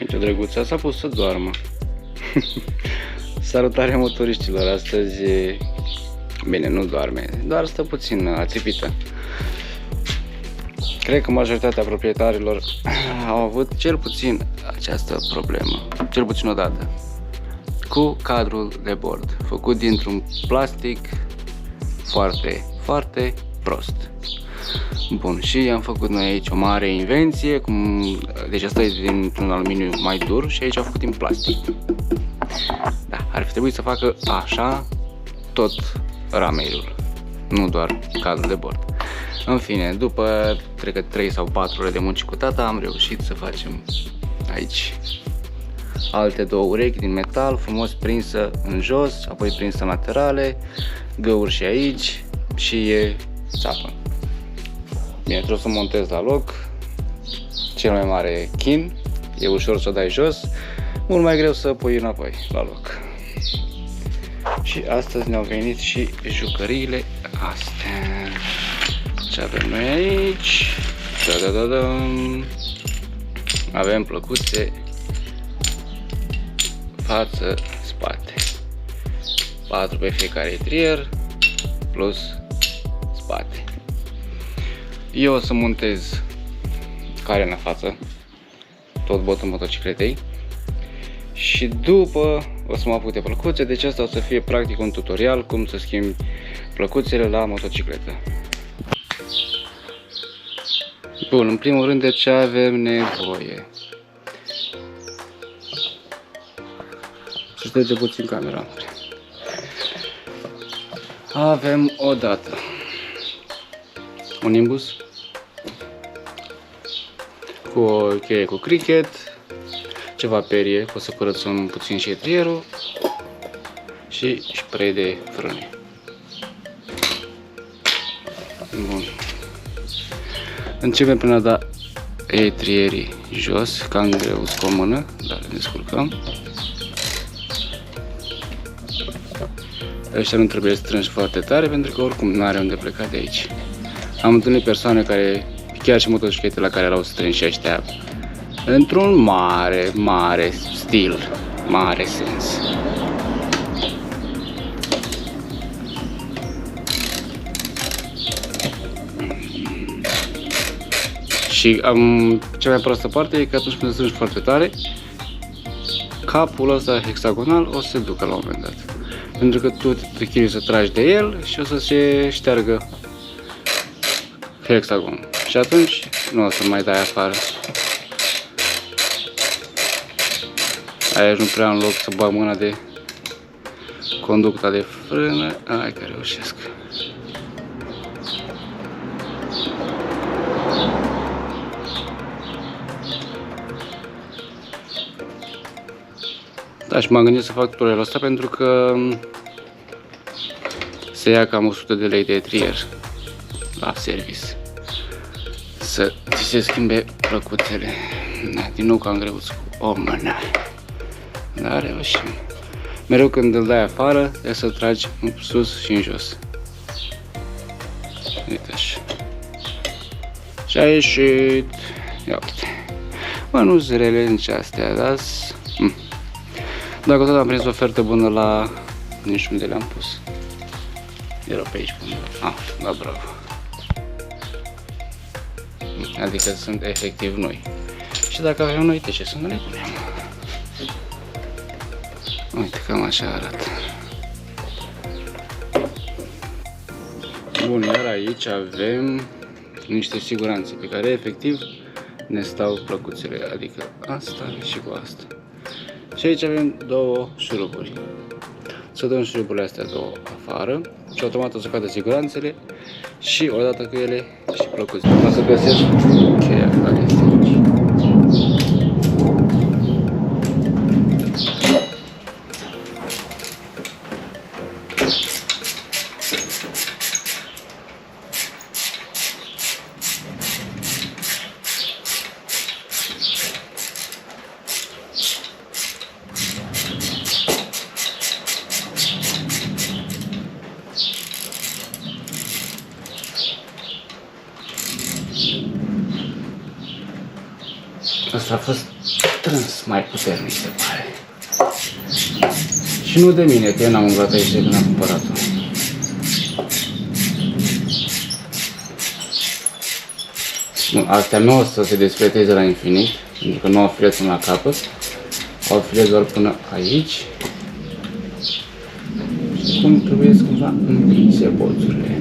Uite, drăguța s-a pus să doarmă. Salutare motoriștilor, astăzi, bine, nu doarme, doar stă puțin ațipită. Cred că majoritatea proprietarilor au avut cel puțin această problemă, cel puțin o dată, cu cadrul de bord, făcut dintr-un plastic foarte, foarte prost. Bun, și am făcut noi aici o mare invenție, deci asta e dintr-un aluminiu mai dur și aici am făcut din plastic. Da, ar fi trebuit să facă așa tot rameilul, nu doar cadrul de bord. În fine, după, cred că 3 sau 4 ore de munci cu tata, am reușit să facem aici alte două urechi din metal, frumos prinsă în jos, apoi prinsă în laterale, găuri și aici și e țapă. Bine, trebuie să montez la loc, cel mai mare chin, e ușor să o dai jos, mult mai greu să pui înapoi la loc. Și astăzi ne-au venit și jucăriile astea. Ce avem noi aici? Avem plăcuțe față, spate, 4 pe fiecare etrier plus spate. Eu o să montez carena față, tot botul motocicletei, și după o să mă apuc de plăcuțe, deci asta o să fie practic un tutorial cum să schimbi plăcuțele la motocicletă. Bun, în primul rând de ce avem nevoie? Să șterge puțin camera. Avem o dată un nimbus cu o cheie cu cricket, ceva perie, o să curățăm puțin și etrierul și spray de frâne. Bun. Începem prin a da etrierii jos, cam greu cu o mână, dar ne descurcăm. Ăștia nu trebuie strânși foarte tare pentru că oricum nu are unde pleca de aici. Am întâlnit persoane care, chiar și motociclete la care erau strânși ăștia într-un mare, mare stil, mare sens. Și cea mai proastă parte e că atunci când strângi foarte tare, capul ăsta hexagonal o să se ducă la un moment dat. Pentru că tu te chinui să tragi de el și o să se șteargă hexagonul. Și atunci nu o să mai dai afară. Aici nu prea am loc să bag mâna de conducta de frână. Hai că reușesc. Da, și m-am gândit să fac tutorialul ăsta pentru că se ia cam 100 de lei de etrier la service să ți se schimbe plăcuțele. Da, din nou că am greuț cu o mână. Dar reușim. Mereu când îl dai afară, trebuie să-l tragi în sus și în jos. Uite așa. Și a ieșit. Ia uite. Bă, nu sunt rele nici astea, dar dacă tot am prins o ofertă bună la... nici unde le-am pus. Erau pe aici până. Da, bravo. Adică sunt efectiv noi. Și dacă avem noi, de ce să nu le punem? Uite, cam așa arată. Bun, iar aici avem niște siguranțe pe care efectiv ne stau plăcuțele. Adică asta și cu asta. Și aici avem două șuruburi. Să dăm șuruburile astea două afară și automat o să cadă siguranțele și odată cu ele și plăcuțele. O să găsesc cheia care este aici. Asta a fost strâns mai puternic, se pare. Și nu de mine, că eu n-am umblat aici de când am cumpărat-o. Astea nu o să se desfleteze la infinit, pentru că nu au filet până la capăt. Au filet doar până aici. Și cum trebuie să cumva împinse bolțurile.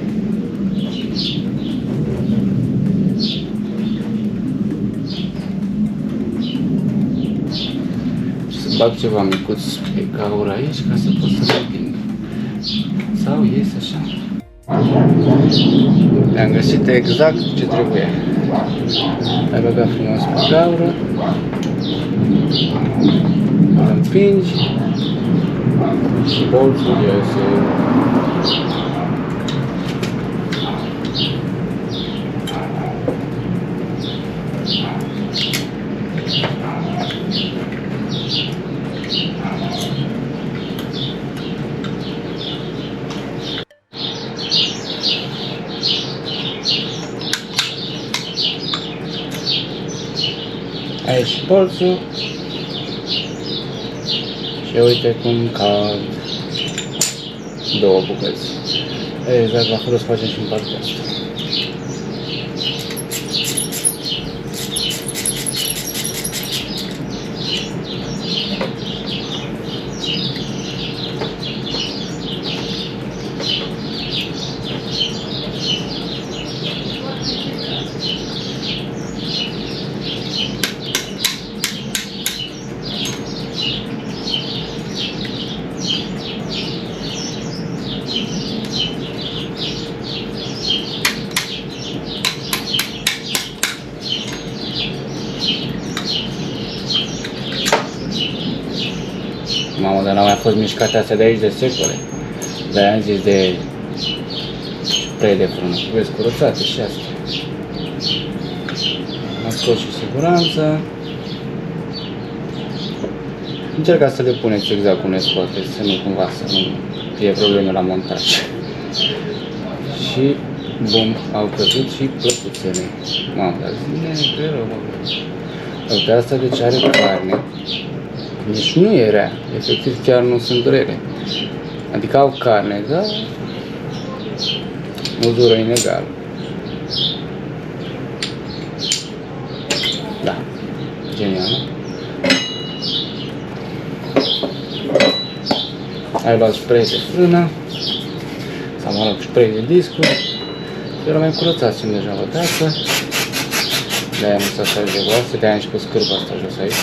Și să bag ceva micuț pe gaură aici ca să pot să le împing. Sau iese așa. Le-am găsit exact ce trebuie. Ai băgat frumos pe gaură, îl împingi și bolțul iese. Aici bolțul și uite cum cad două bucăți. Exact la fel o să facem și în partea asta. Mamă, dar n-au mai fost mișcate astea de aici de secole. De-aia am zis de spray de frână. Vezi, curățate și astea. Am scos și siguranța. Încercați să le puneți exact cum le scoateți, să nu cumva să nu fie probleme la montaj. Și bum, au căzut și plăcuțele. Mamă, dar zine, rău, mă. Uite, asta deci are carne. Nici nu e rea, efectiv chiar nu sunt rele. Adică au carne, dar uzură inegală. Da, genial. Ai luat spray de frână, sau mă rog, spray de discuri. Și l-am mai curățat și deja o dată. De-aia am lăsat așa de goasă, de-aia am și pus cârpa asta jos aici.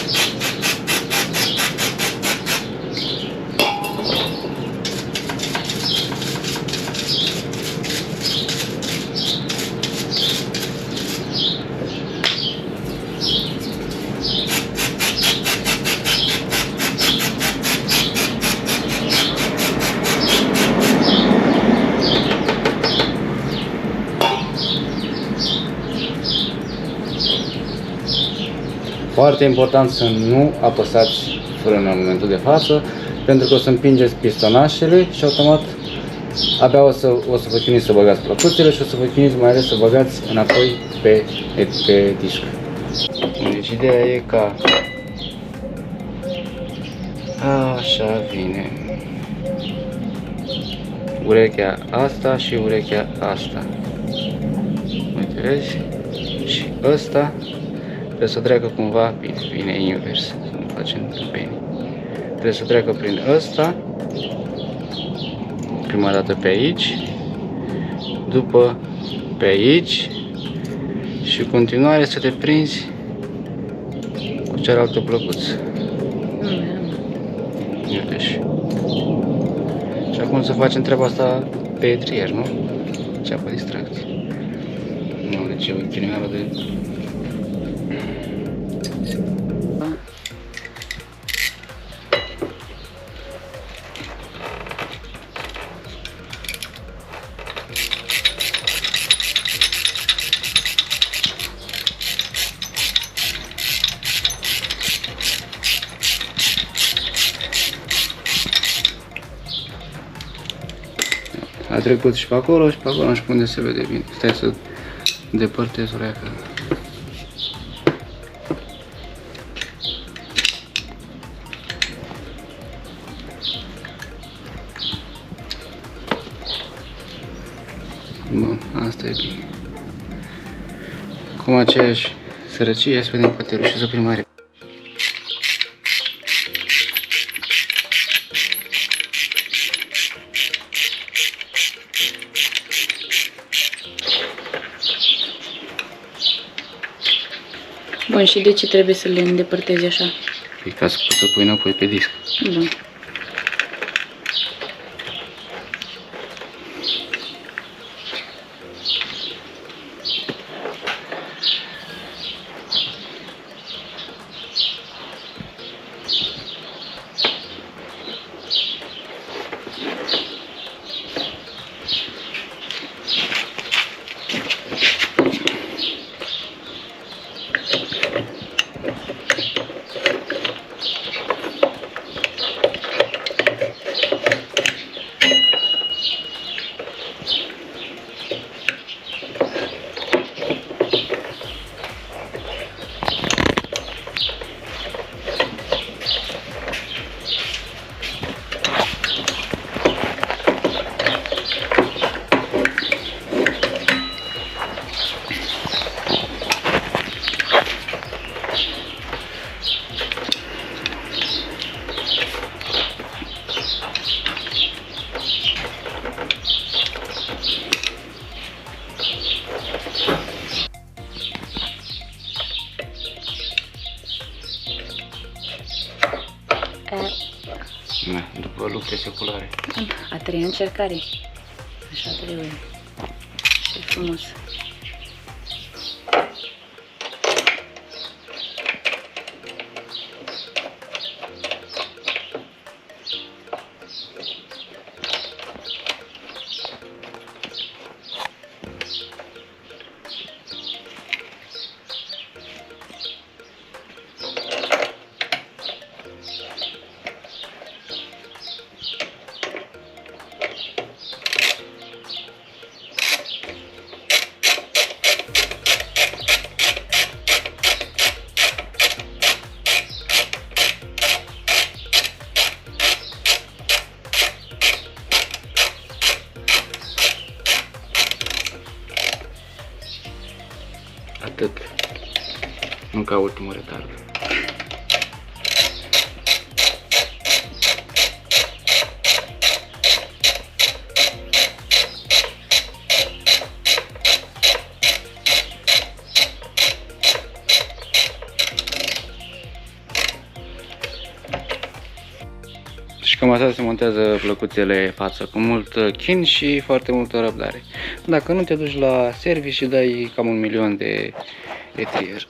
Foarte important să nu apăsați frână în momentul de față, pentru că o să împingeți pistonașele și automat abia o să vă chinuiți să băgați plăcuțele și o să vă chinuiți mai ales să băgați înapoi pe disc. Deci ideea e ca așa vine urechea asta și urechea asta. Uite, vezi? Și ăsta trebuie să treacă cumva, bine invers, să nu facem bine. Trebuie să treacă prin ăsta, prima dată pe aici, după pe aici și în continuare să te prinzi cu cealaltă plăcuță. Uite și acum să facem treaba asta pe etrier, nu? Ceapă distracție. Nu, deci e o chinuială de... A trecut și pe acolo și pe acolo și pe unde se vede bine. Stai să depărtez ureaca. Bun, asta e bine. Cum aceeași sărăcie, să vedem poate reuși să primare. Bun, și de ce trebuie să le îndepărtezi așa? Păi ca să poți să pui înapoi pe disc. Bun. Da, după lupte seculare. A treia încercare. Așa trebuie. Ce frumos. Atât. Nu ca ultimul retard. Și cam așa se montează plăcuțele față, cu mult chin și foarte multă răbdare. Dacă nu te duci la service și dai cam 1.000.000 de trier.